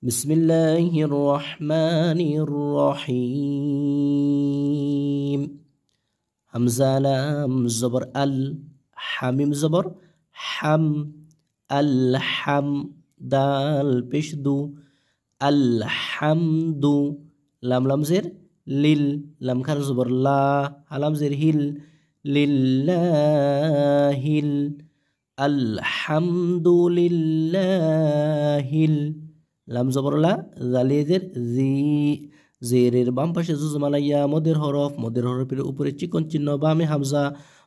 বিসমিল্লাহির রহমানির রহিম। হামজা লাম জবর আল, হামিম জবর হাম, আল হাম, দাল পেশ দু, আল হামদু, লাম লাম জের লিল, লাম খার জবর লা, হালাম জের হিল, লিল্লাহিল, আলহামদুলিল্লাহিল, লাম জবর লা, জালিজের জি, জেরের বাম পাশে জুজমালাইয়া, মদের হরফ, মদের হরফের উপরে চিকন চিহ্ন, বামে হামজা,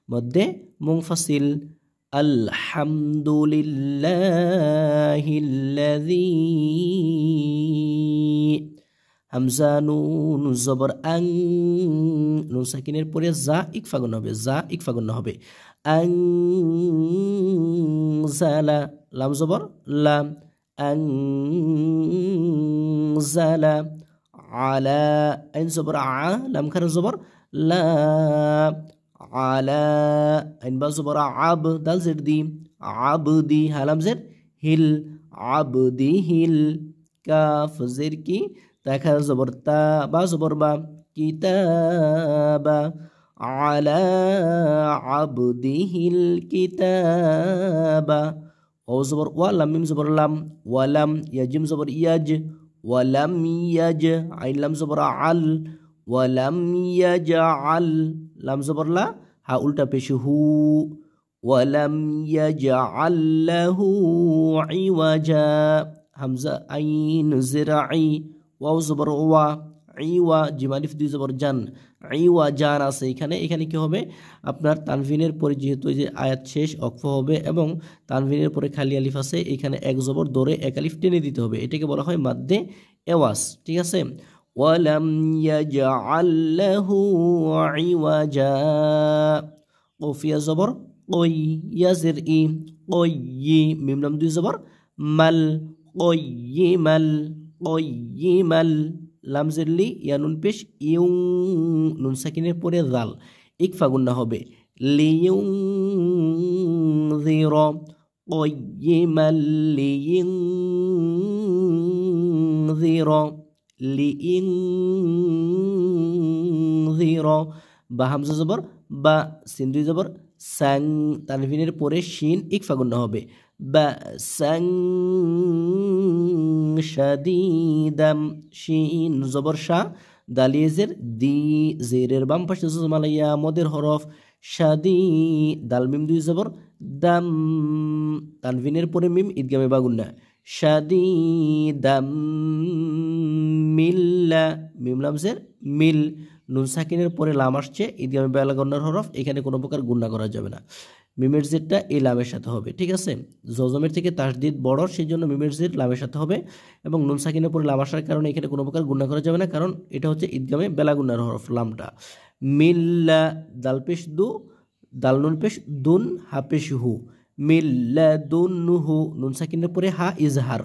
মধ্যে মুনফাসিল। আলহামদুলিল্লাহিল্লাযী, হামজা নুন জবর আং, নুন সাকিনের পরে জা ইকফা গুণ হবে, জা ইকফা গুণ হবে। আং জালা, লাম জবর লাম, আং জালা, আলা, আইন জবর আ, লাম খার জবর লা, আলা, আইন বা জবর আব, দাল জের দি, আবদি, হালাম জের হিল, আবদি হিল, কাফ জের কি, তাখা জবর তা, বা জবর বা, কিতাবা, আলা আবদিহিল কিতাবা, ও জবর ওয়া, লাম মিম জবর লাম, ওয়ালাম, ইয়াজিম জবর ইয়াজ, ওয়ালাম ইয়াজ, আইন লাম জবর আল, ওয়ালাম ইয়াজআল, লাম জবর লা, হা উল্টা পেশ হু, ওয়ালাম ইয়াজআল লাহু ইওয়াজা, হামজা আইন জিরাই, ওয়াও জবর ওয়া, ইওয়া, জিম আলিফ দুই জবর জান, ইওয়া জান আছে এখানে। এখানে কি হবে, আপনার তানভিনের পরে যেহেতু এই যে আয়াত শেষ অক্ফ হবে এবং তানভিনের পরে খালি আলিফ আছে, এখানে এক জবর দরে এক আলিফ টেনে দিতে হবে, এটাকে বলা হয় মাদ্দে এওয়াজ। ঠিক আছে, ওয়ালাম ইয়াজআল লাহু ইওয়াজা, কফিয়া জবর কই, ইয়াজের ই, কয়্যি, মিম লাম দুই জবর মাল, কয়্যিমাল, কয়্যিমাল, লাম জেরলি, ইয়া নুন পেশ ইউং, নুন সাকিনের পরে জাল, ইকফা গুন্না হবে, লিয়ুনযির, কয়্যিমাল লিয়ুনযির, লিয়ুনযির, বা হামজা জবর বা, সিন দুই জবর সাং, তানভিনের পরে শিন ইকফা গুন্না হবে, বা সাং শাদীদাম, শিন জবর শা, দালিয়েজের দি, জেরের বাম পাশে জুজমালাইয়া, মদের হরফ, শাদি, দাল মিম দুই জবর দাম, তানভিনের পরে মিম ঈদগামে বাগুন্না, শাদি দাম মিল্লা, মিম লামজের মিল, নুন সাকিনের পরে লাম আসছে, ঈদগামে বালাগন্নার হরফ, এখানে কোনো প্রকার গুন্না করা যাবে না, মিমের জেরটা এই লামের সাথে হবে। ঠিক আছে, জজমের থেকে তাসদিদ বড়, সেই জন্য মিমের জের লামের সাথে হবে, এবং নুন সাকিনের পরে লাম আসার কারণে এখানে কোনো প্রকার গুন্না করা যাবে না, কারণ এটা হচ্ছে ঈদগামে বেলাগুন্নার হরফ লামটা। মিল্লা, দাল পেশ দু, দাল নুন পেশ দুন, হা পেশ হু, মিল্লা দুন হু, নুন সাকিনের পরে হা ইজহার,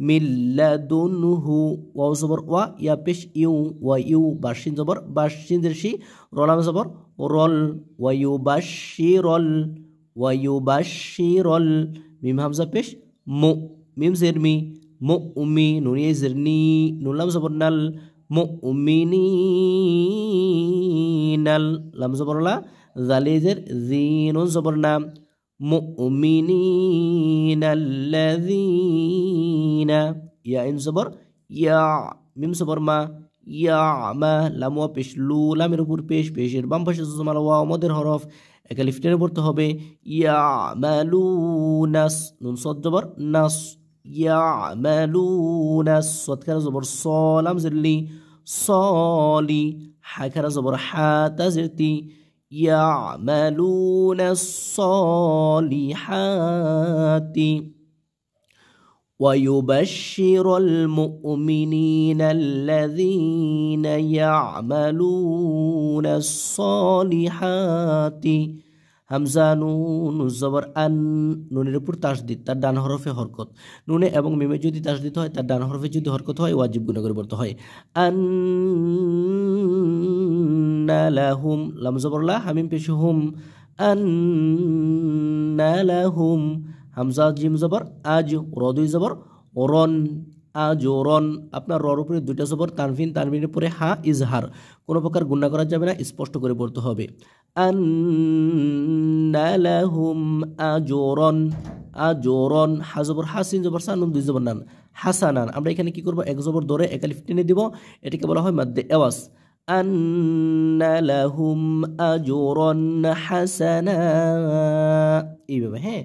মিল্লা দুন হু, ওয়াও জবর ওয়া, ইয়া পেশ ইউ, ওয়া ইউ, বাসিন জবর বাসিন জেরশি, রলাম জবর রল, ওয়াইউ বাশিরল, ওয়ায়ুবাশিরল, মিম হামজা পেশ মু, মিম জের মি, মুমি, নুনিয়ে জেরনি, নুন লাম জবর নাল, মুমিনিনাল, লাম জবর লা, জালিজের জি, নুন জবর না, মুমিনিনাল্লাযীনা, ইয়া ইন জবর ইয়া, মিম জবর মা, ইয়া মা, লাম ওয়া পেশ লু, লামের উপর পেশ, পেশের বাম পাশে জুজমাল ওয়া, মদের হরফ, এক আলিফ টেনে পড়তে হবে, ইয়ামালুনাস, নুন সদ জবর নাস, ইয়ামালুনাস, সদ খারা জবর স, লাম জেরলি, সলি, হা খারা জবর হা, তা জেরতি, ইয়ামালুনাস সলিহাতি, ويبشر المؤمنين الذين يعملون الصالحات, হামজা নুন জবর আন, নুনের উপর তাসদিদ, তার ডান হরফে হরকত, নুনে এবং মিমে যদি তাসদিদ হয়, তার ডান হরফে যদি হরকত হয়, ওয়াজিব গুণা করে পড়তে হয়। আন্না লাহুম, লাম জবর লা, হামিম পেশ হুম, আন্না লাহুম, হামজা জিম জবর আজ, রদুই জবর রন, আজরন আপনার রর উপরে দুইটা জবর তানভিন তানভিনের পরে হা ইজহার কোনো প্রকার গুণা করা যাবে না স্পষ্ট করে পড়তে হবে আন্না লাহুম আজরন আজরন হা জবর হাসিন জবর সানুন দুই জবর নান হাসানান আমরা এখানে কি করব এক জবর ধরে এক আলিফ টেনে দিব এটাকে বলা হয় মাদ্দে আওয়াজ আন্না লাহুম আজরন হাসানা এইভাবে হ্যাঁ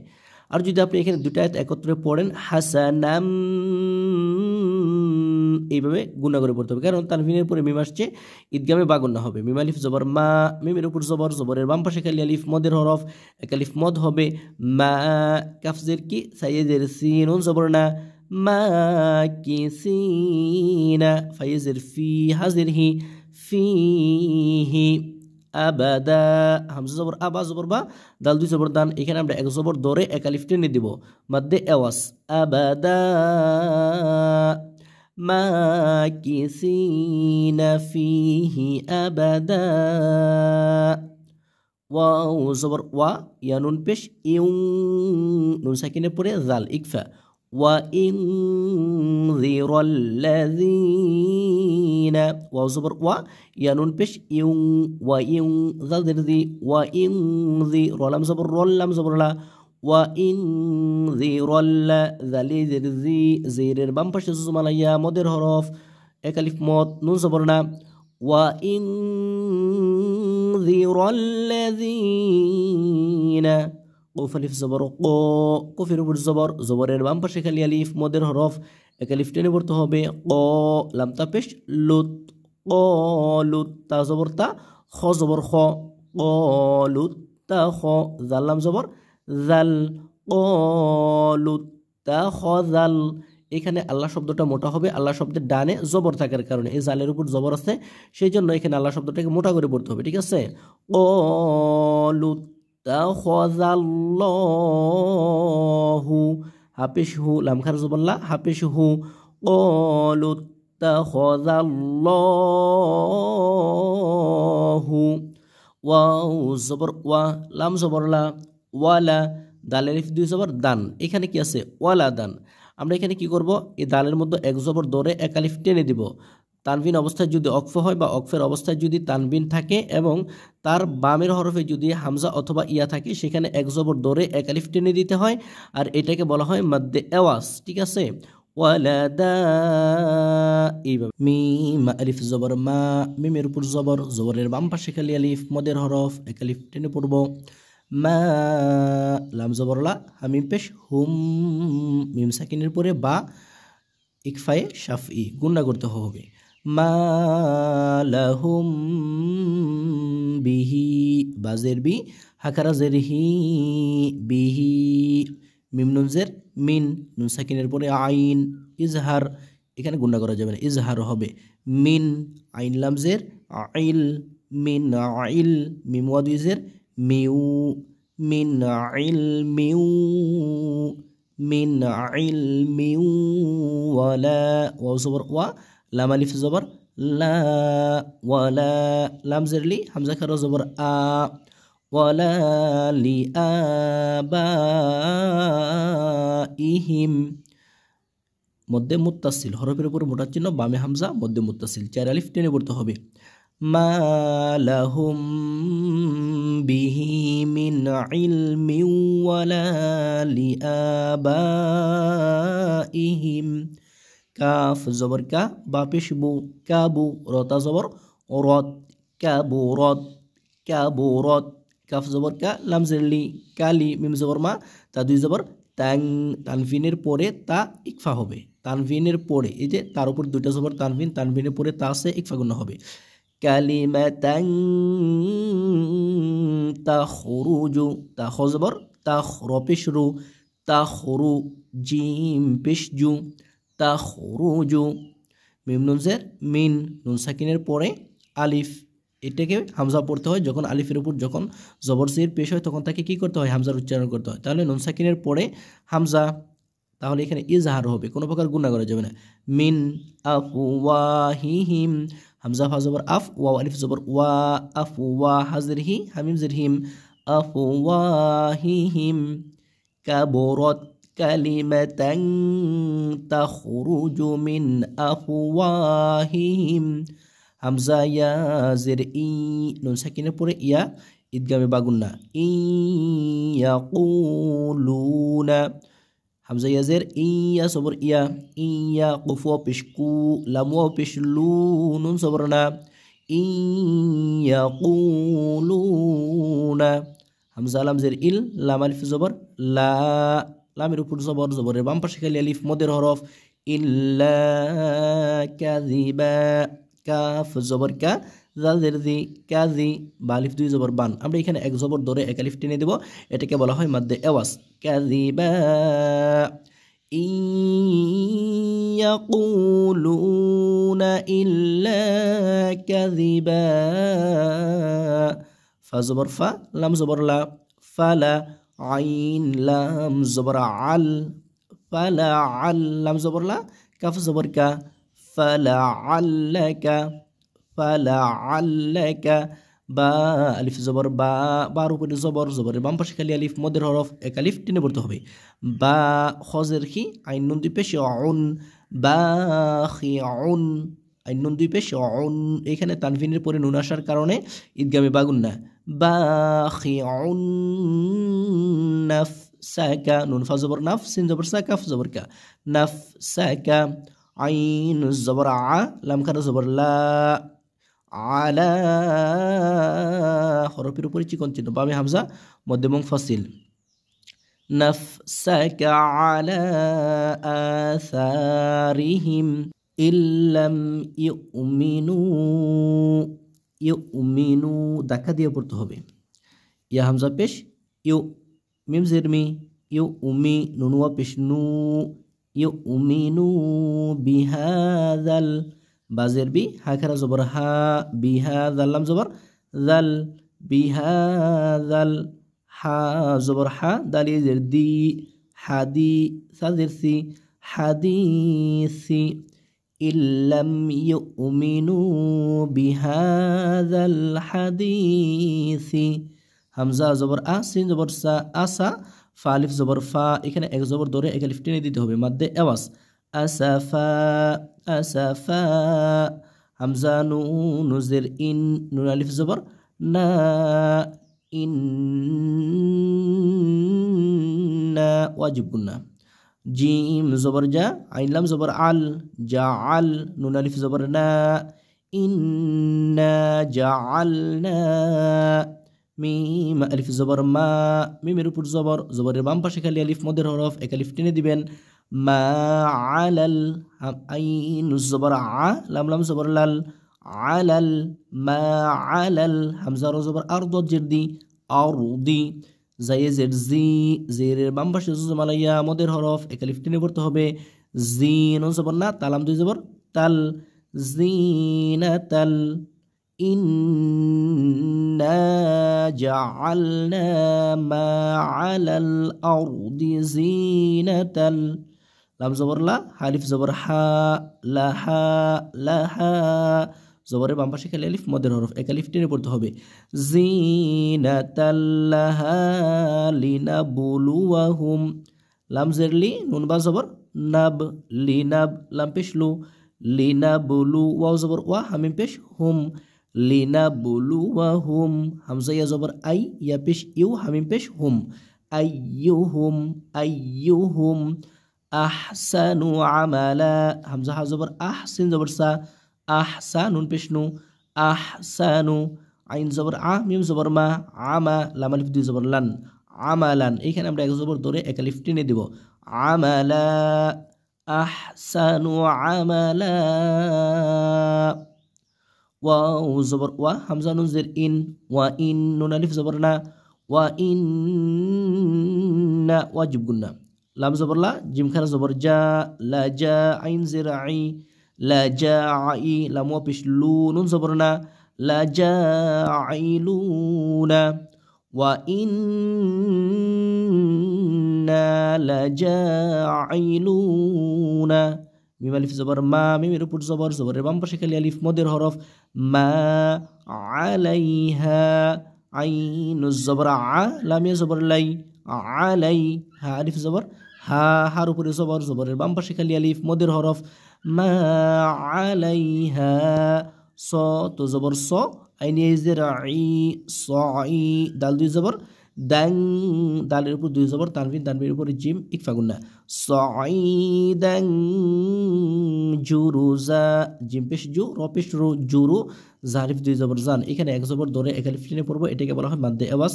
আর যদি আপনি এখানে দুটো আয়াত একত্রে পড়েন হাসানাম এইভাবে গুণা করে পড়তে হবে কারণ তানভিনের পরে মিম আসছে ঈদগামে বা গুণা হবে মিম আলিফ জবর মা মিমের উপর জবর জবরের বাম পাশে খালি আলিফ মদের হরফ এক আলিফ মদ হবে মা কাফজের কি সাইয়েদের সিন জবর না মা কি সিনা ফাইজের ফি হাজির হি ফিহি আবাদা হামজা জবর আবা জবর বা দাল দুই জবর দান এখানে আমরা এক জবর ধরে এক আলিফ টেনে দিব মাদ্দে আওয়াজ আবাদা মাকিসিনা ফিহি আবাদা ওয়াও জবর ওয়া ইয়া নুন পেশ ইউং নুন সাকিনের পরে জাল ইকফা ওয়া ইনযিরাল্লাযীনা ওয়াও জবর ওয়া ইয়া নুন পেশ ইউং ওয়া ইউং জাল দি ওয়া ইনযি রলাম জবর রল্লাম জবর লা ওয়া ইনযিরাল্লা যালিদের জি জিরের বাম পাশে সুমালাইয়া মদের হরফ এক আলিফ মদ নুন জবর না ওয়া ইনযিরাল্লাযীনা কফ আলিফ জবর ক কফের উপর জবর জবরের বাম পাশে খালি আলিফ মদের হরফ এক আলিফ টেনে পড়তে হবে ক লাম তা পেশ লুত কলুত তা জবর তা খ জবর খ কলুত তা খ জাল্লাম জবর জাল কলুত তা খ জাল এখানে আল্লাহ শব্দটা মোটা হবে আল্লাহ শব্দের ডানে জবর থাকার কারণে এই জালের উপর জবর আছে সেই জন্য এখানে আল্লাহ শব্দটাকে মোটা করে পড়তে হবে ঠিক আছে কলুত তাখাযাল্লাহু হাফিজহু লাম খার জবল্লা হাফিজহু ক্বালু তাখাযাল্লাহু ওয়াও জবর ওয়া লাম জবর লা ওয়ালা দালের আলিফ দুই জবর দান এখানে কি আছে ওয়ালা দান আমরা এখানে কি করব এই দালের মধ্যে এক জবর ধরে এক আলিফ টেনে দিব তানবিন অবস্থায় যদি অক্ফ হয় বা অক্ফের অবস্থায় যদি তানবিন থাকে এবং তার বামের হরফে যদি হামজা অথবা ইয়া থাকে সেখানে এক জবর ধরে এক আলিফ টেনে দিতে হয় আর এটাকে বলা হয় মাদ্দে আওয়াজ ঠিক আছে ওয়ালাদা এইভাবে মিম আলিফ জবর মা মিমের উপর জবর জবরের বাম পাশে খালি আলিফ মদের হরফ এক আলিফ টেনে পড়ব মা লাম জবর লা হামিম পেশ হুম মিম সাকিনের পরে বা ইকফায়ে শাফি গুণা করতে হবে মা লাহুম বিহি বাজের বি হাকারা জের হি বিহি মিম নুন জের মিন নুন সাকিনের পরে আইন ইজহার এখানে গুণা করা যাবে না ইজহার হবে মিন আইন লাম জের আইল মিন আইল মিম ওয়া দুই জের মিউ মিন আইল মিউ মিন আইল মিউ ওয়ালা ওয়া জবর ওয়া লাম আলিফ জবর লা ওয়ালা লাম জেরলি হামজা খারা জবর আ ওয়ালা লি আবাইহিম মধ্যে মুত্তাসিল হরফের উপর মোটা চিহ্ন বামে হামজা মধ্যে মুত্তাসিল চার আলিফ টেনে পড়তে হবে মা লাহুম বিহি মিন ইলমিন ওয়ালা লি আবাইহিম কাফ জবর কা বা পেশ বু কাবু রতা জবর রত কাবু রত কাবু রত কাফ জবর কা লাম জেরলি কালি মিম জবর মা তা দুই জবর তাং তানভিনের পরে তা ইকফা হবে তানভিনের পরে এই যে তার উপর দুইটা জবর তানভিন তানভিনের পরে তা আছে ইকফা গুণ হবে কালিমাতাং তাখরুজু তা খ জবর তাখ র পেশ রু তাখরু জিম পেশ জু তাখরুজু মিম নুন জের মিন নুন সাকিনের পরে আলিফ এটাকে হামজা পড়তে হয় যখন আলিফের উপর যখন জবর জির পেশ হয় তখন তাকে কি করতে হয় হামজার উচ্চারণ করতে হয় তাহলে নুন সাকিনের পরে হামজা তাহলে এখানে ইজহার হবে কোনো প্রকার গুণা করা যাবে না মিন আফওয়াহিহিম হামজা ফা জবর আফ ওয়া আলিফ জবর ওয়া আফওয়া হাজর হি হামিম জের হিম আফওয়াহিহিম কাবুরত কালিমাতান তাখরুজু মিন আফওয়াহিহিম হামজা ইয়া জের ই নুন সাকিনের পরে ইয়া ইদগামে বাগুন্না ইয়াকুলুনা হামজা ইয়া জের ইয়া সবর ইয়া কুফু পেশকু লামু পেশলু নুন সবর না ইয়াকুলুনা হামজা লাম জের ইল লাম আলিফ জবর লা লামের উপর জবর জবরের বাম পাশে খালি আলিফ মদের হরফ ইল্লা কাযিবা কাফ জবর কা জাল জের জি কাজি বা আলিফ দুই জবর বান আমরা এখানে এক জবর ধরে এক আলিফ টেনে দেব এটাকে বলা হয় মাদ্দে আওয়াজ কাযিবা ইয়াকুলুনা ইল্লা কাযিবা ফা জবর ফা লাম জবর লা ফালা আইন লাম জবর আল ফালা আল লাম জবর লা কাফ জবর কা ফালা আল্লাকা ফালা আল্লাকা বা আলিফ জবর বা বার উপরে জবর জবরের বাম পাশে খালি আলিফ মদের হরফ এক আলিফ টেনে পড়তে হবে বা খজের খি আইন নুন দুই পেশ অন বা খি অন আইন নুন দুই পেশ অন এখানে তানভিনের পরে নুন আসার কারণে ঈদগামে বাগুন্না বা খি অন নাফসাকা নুন ফা জবর নাফ সিন জবর সা কাফ জবর কা নাফসাকা আইন জবর আ লাম খানা জবর লা আলা হরফের উপরে চিকন চিহ্ন বামে হামজা মধ্যে মুনফাসিল নাফসাকা আলা আসারিহিম ইল্লাম ইউমিনু ধাক্কা দিয়ে পড়তে হবে ইয়া হামজা পেশ ইউ মিম জের মি ইউ উমি নুনুয়া পেশ নু ইউমিনু বিহাযাল বাজের বি হাখারা জবর হা বিহাযাল লাম জবর জাল বিহাযাল হা জবর হা দালি জের দি হাদি সাজের সি হাদিসি ইল্লাম ইউমিনু বিহাযাল হাদিসি হামজা জবর আ সিন জবর সা আসা ফা আলিফ জবর ফা এখানে এক জবর ধরে এক আলিফ টেনে দিতে হবে মাদ্দে আওয়াজ আসাফা আসাফা হামজা নুন জের ইন নুন আলিফ জবর না ইন্না ওয়াজিব গুন্না জিম জবর জা আইন লাম জবর আল জাআল নুন আলিফ জবর না ইন্না জাআলনা মিম আলিফ জবর মা মিমের উপর জবর জবরের বাম পাশে খালি আলিফ মদের হরফ এক আলিফ টেনে দিবেন মা আলাল আইন জবর আ লাম লাম জবর লাল আলাল মা আলাল হামজা জবর আর দ জের দি আরদি জায়ে জের জি জেরের বাম পাশে জুজমালাইয়া মদের হরফ এক আলিফ টেনে পড়তে হবে জিন জবর না তালাম দুই জবর তাল জিনাতাল إنا جعلنا ما على الأرض زينة لام زبر لا حالف زبر حا لها لها জবরের বাম পাশে খালি আলিফ মদের হরফ এক আলিফ টেনে পড়তে হবে জিনাতাল লাহা লিনাবলুয়াহুম লাম জেরলি নুন বা জবর নাব লিনাব লাম পেশ লু লিনাবলু ওয়াও জবর ওয়া হামিম পেশ হুম লিনাবলুয়াহুম হামজা ইয়া জবর আই ইয়া পেশ ইউ হামিম পেশ হুম আইয়ুহুম আহসানু আমালা হামজা হা জবর আহ সিন জবর সা আহসানুন পেশ নু আহসানু আইন জবর আ মিম জবর মা আমা লাম আলিফ দুই জবর লান আমালান এইখানে আমরা এক জবর ধরে এক আলিফ টেনে দেব আমালা আহসানু আমালা ওয়াও জবর ওয়া হামজা নুন জের ইন ওয়া ইন নুন আলিফ জবর না ওয়া ইন্না ওয়াজিব গুন্না লাম জবর লা জিম খারা জবর জা লা জা আইন জের আই লা জাই লাম ওয়া পেশ লু নুন জবর না লা জাইলুনা ওয়া ইন্না লা জাইলুনা মিম আলিফ জবর মা মিমের উপর জবর জবরের বাম পাশে খালি আলিফ মদের হরফ মা আলাইহা আইন জবর আ লামিয়া জবর লাই আলাই হা আলিফ জবর হা, হার উপরে জবর, জবরের বাম পাশে খালি আলিফ, মদের হরফ মা আলাইহা, স তো জবর স, আইন ইজের ই, সই, দাল দুই জবর দাং, দালের উপর দুই জবর তানভিন, তানভিনের উপরে জিম ইকফা গুন্না, সঈদাং জুরুজা, জিম পেশ জু, র পেশ রু, জুরু, জারিফ দুই জবর জান, এখানে এক জবর ধরে এক আলিফ টেনে পড়বো, এটাকে বলা হয় মাদ্দে আওয়াজ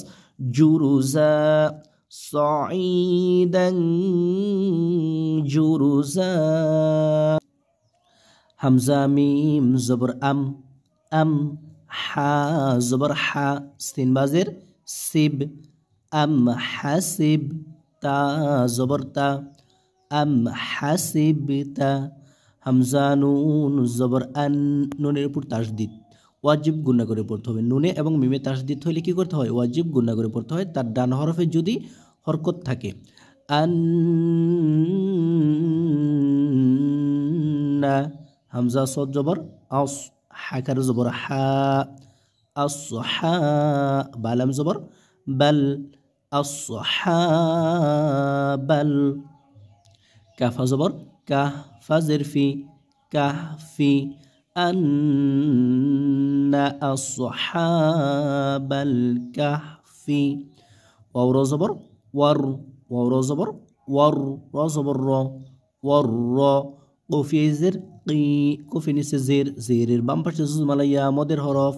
জুরুজা, সঈদাং জুরুজা। হামজা মিম জবর আম, হা জবর হা, সিন বাজের সিব, আম হাসিব, তা জবর তা, আম হাসিবতা। হামজা নুন জবর আন, নুনের উপর তাসদিদ, ওয়াজিব গুণা করে পড়তে হবে। নুনে এবং মিমে তাসদিদ হইলে কি করতে হয়? ওয়াজিব গুণা করে পড়তে হয়, তার ডান হরফে যদি হরকত থাকে। আন্না, হামজা সদ জবর আস, হাকার জবর হা, আসহা, বালাম জবর বাল, আসহাবাল। কাফা জবর কাহ, ফাজের ফি, কাহফি, আন্না আসহাবাল কাহফি। ওয়াও জবর ওয়ার, ওয়াও জবর ওয়ার, র জবর র, ওয়ার র। কফিজের কি, কফি নিচে জের, জেরের বাম পাশে জুজমালাইয়া, মদের হরফ,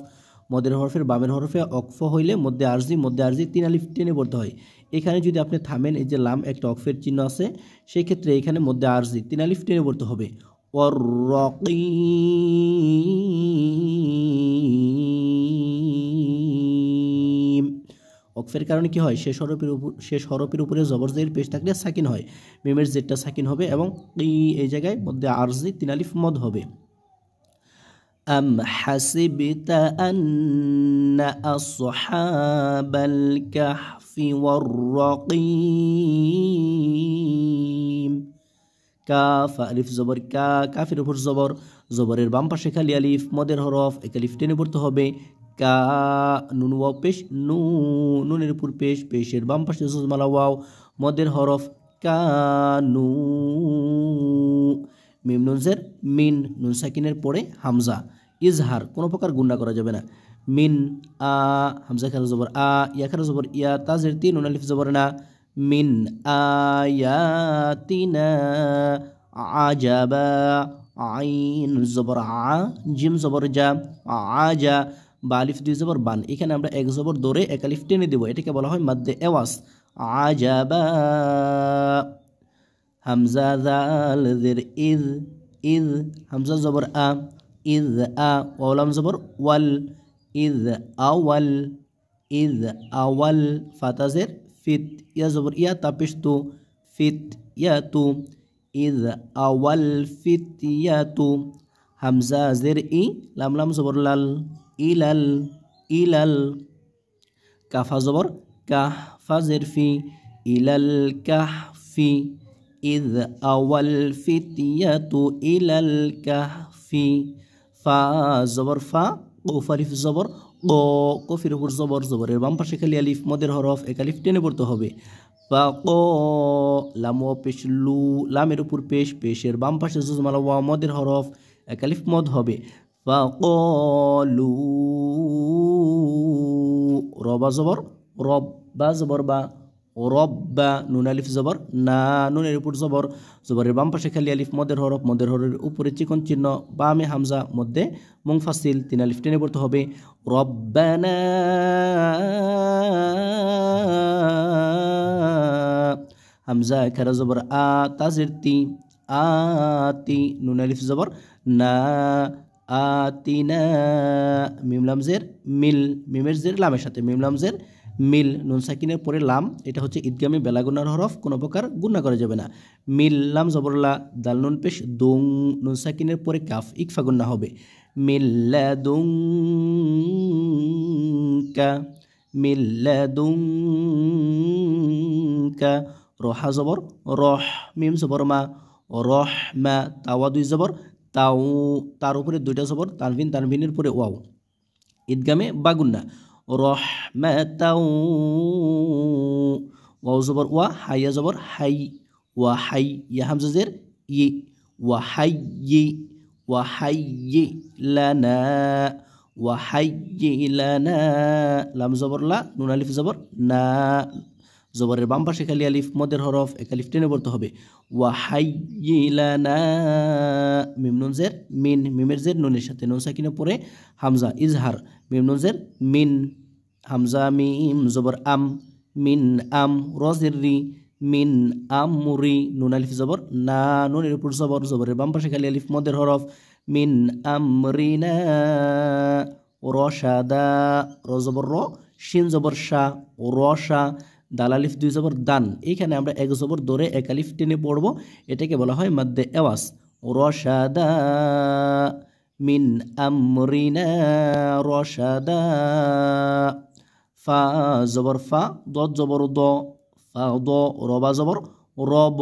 মদের হরফের বামের হরফে অকফ হইলে মধ্যে আরজি, মধ্যে আরজি তিন আলিফ টেনে পড়তে হয়। এখানে যদি আপনি থামেন, এই যে লাম একটা অকফের চিহ্ন আছে, সেই ক্ষেত্রে এখানে মধ্যে আরজি তিন আলিফ টেনে পড়তে হবে। অকফের কারণে কি হয়? শেষ হরফের উপরে জবর জের পেশ থাকলে সাকিন হয়, মিমের জেরটা সাকিন হবে এবং এই জায়গায় মধ্যে আরজি তিন আলিফ মদ হবে। আম হাসিবতা আন্না আসহাবাল কাহফি ওয়ার রাকিম। কাফ আলিফ জবর কা, কাফের উপর জবর, জবরের বাম পাশে খালি আলিফ, মদের হরফ এক আলিফ টেনে পড়তে হবে। কা, নুন ওয়াও পেশ নু, নুনের উপর পেশ, পেশের বাম পাশে জুজমালা ওয়াও, মদের হরফ কানু। মিম নুন জের মিন, নুন সাকিনের পরে হামজা, ইজহার, কোনো প্রকার গুণা করা যাবে না। মিন আ, হামজা খারা জবর আ, ইয়া খারা জবর ইয়া, তাজের তিন, নুন আলিফ জবর না, মিন আয়াতিনা আজাবা, আইন জবর আ, জিম জবর জা, আজা, বা আলিফ দুই জবর বান, এখানে আমরা এক জবর ধরে এক আলিফ টেনে দেব, এটাকে বলা হয় মাদ্দে আওয়াজ আজাবা। হামজা জাল জের ইজ, ইজ, হামজা জবর আ, ইজ আ, ওয়ালাম জবর ওয়াল, ইজ আওয়াল, ইজ আওয়াল, ফাতাজের ফিত, ইয়া জবর ইয়া তাপিস তু, ফিত ইয়া তু, ইজ আওয়াল ফিত ইয়া তু। হামজা জের ই, লাম লাম জবর লাল, ইলাল, ইলাল। কাফা জবর কাহ, ফাজের ফি, ইলাল কাহফি, ইজ আওয়াল ফিতিয়াতু ইলাল কাহফি। ফা জবর ফা, কফ আলিফ জবর ক, কফির উপর জবর, জবরের বাম পাশে খালি আলিফ, মদের হরফ এক আলিফ টেনে পড়তে হবে। ফা ক, লাম ওয়া পেশ লু, লামের উপর পেশ, পেশের বাম পাশে জুজমালা ওয়া, মদের হরফ এক আলিফ মদ হবে। ফা ক লু, রবা জবর রব, বা জবর বা, রব্বা, নুন আলিফ জবর না, নুনের উপর জবর, জবরের বাম পাশে খালি আলিফ, মদের হরফ, মদের হরফের উপরে চিকন চিহ্ন, বামে হামজা, মধ্যে মুনফাসিল, তিন আলিফ টেনে পড়তে হবে। রব্বানা, হামজা খারা জবর আ, তাজির তি, আতি, নুন আলিফ জবর না, আতিনা, মিম লাম জের মিল, মিমের জের লামের সাথে, মিম লাম জের মিল, নুন সাকিনের পরে লাম, এটা হচ্ছে ঈদগামী বেলাগুনার হরফ, কোনো প্রকার গুণা করা যাবে না। মিল লাম জবরলা, দাল নুন পেশ দুং, নুন সাকিনের পরে কাফ, ইকফা গুন্না হবে। মিল্লাদুঙ্কা, মিল্লাদুঙ্কা। রহা জবর রহ, মিম জবর মা, রহ মা, তাওয়া দুই জবর তাও, তার উপরে দুইটা জবর তানভিন, তানভিনের পরে ওয়াও, ঈদগামে বাগুন্না। রহমাতাও, ওয়াও জবর ওয়া, হাইয়া জবর হাই, ওয়াহাই ইয়া হামজা জের ই ওয়াহাইয়ি লানা ওয়াহাইয়িলানা লাম জবর লা নুন আলিফ জবর না জবরের বাম পাশে খালি আলিফ মদের হরফ এক আলিফ টেনে পড়তে হবে ওয়াহাইয়িলানা মিম নুন জের মিন মিমের জের নুনের সাথে নুন সাকিনে পরে হামজা ইজহার মিম নুন জের মিন হামজা মিম জবর আম মিন আম রজের রি মিন আমরি নুন আলিফ জবর না নুনের উপর জবর জবরের বাম পাশে খালি আলিফ মদের হরফ মিন আমরিনা রশাদা র জবর র শিন জবর শা রশা দাল আলিফ দুই জবর দান এইখানে আমরা এক জবর ধরে এক আলিফ টেনে পড়ব এটাকে বলা হয় মাদ্দে এওয়াজ রশাদা মিন আমরিনা রশাদা ফা জবর ফা দত জবর দ ফা দ রবা জবর রব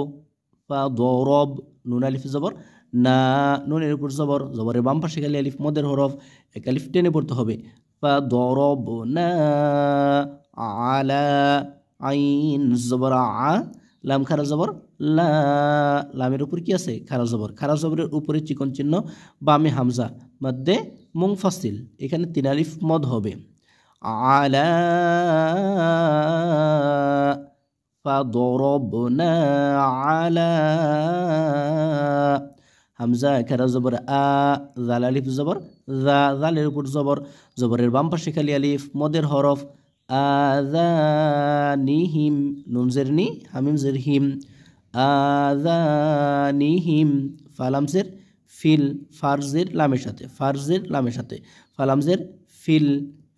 ফা দ রব নুন আলিফ জবর না নুনের উপর জবর জবরের বাম পাশে খালি আলিফ মদের হরফ এক আলিফ টেনে পড়তে হবে ফা দ রব না আলা আইন জবর আ লাম খারা জবর লা লামের উপর কি আছে খারা জবর খারা জবরের উপরে চিকন চিহ্ন বামে হামজা মধ্যে মুনফাসিল এখানে তিন আলিফ মদ হবে আলা ফাদরবনা আলা হামজা খারা জবর আ জাল আলিফ জবর জা জালের উপর জবর জবরের বাম পাশে খালি আলিফ মদের হরফ আযানিহিম নুন জের নি হামিম জের হিম আযানিহিম ফালাম জের ফিল ফারজের লামের সাথে ফালাম জের ফিল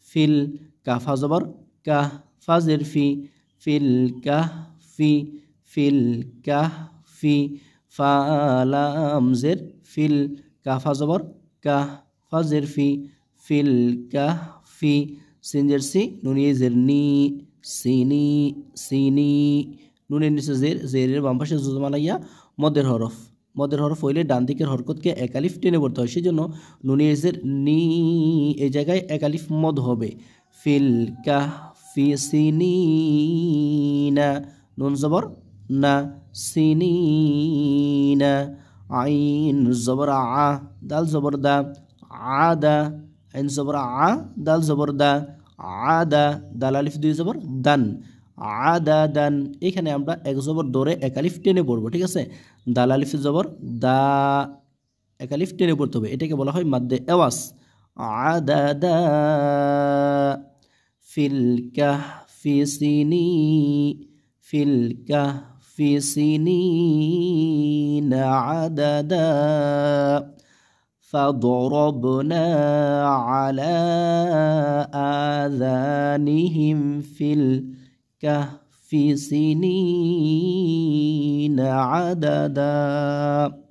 ফিল কাফা জবর কাহ ফাজের ফি ফিল কাহফি ফালাম জের ফিল কাফা জবর কাহ ফাজের ফি ফিল কাহফি সিনজের সি নুনিয়ে জের নি সিনি নুনের নিচে জেরের বাম পাশে জুজমালাইয়া মদের হরফ হইলে ডান দিকের হরকতকে এক আলিফ টেনে পড়তে হয় সেই জন্য নুনিয়ে জের নি এই জায়গায় এক আলিফ মদ হবে ফিল কাহফি সিনিনা নুন জবর না সিনিনা আইন জবর আ দাল জবর দা আদা আইন জবর আ দাল জবর দা আদা দাল আলিফ দুই জবর দান আদা দান এখানে আমরা এক জবর ধরে এক আলিফ টেনে পড়বো ঠিক আছে দাল আলিফ জবর দা এক আলিফ টেনে পড়তে হবে এটাকে বলা হয় মাদ্দে এওয়াজ আদা দা ফিল কাহফি সিনিনা আদাদা فضربنا على آذانهم في الكهف سنين عددا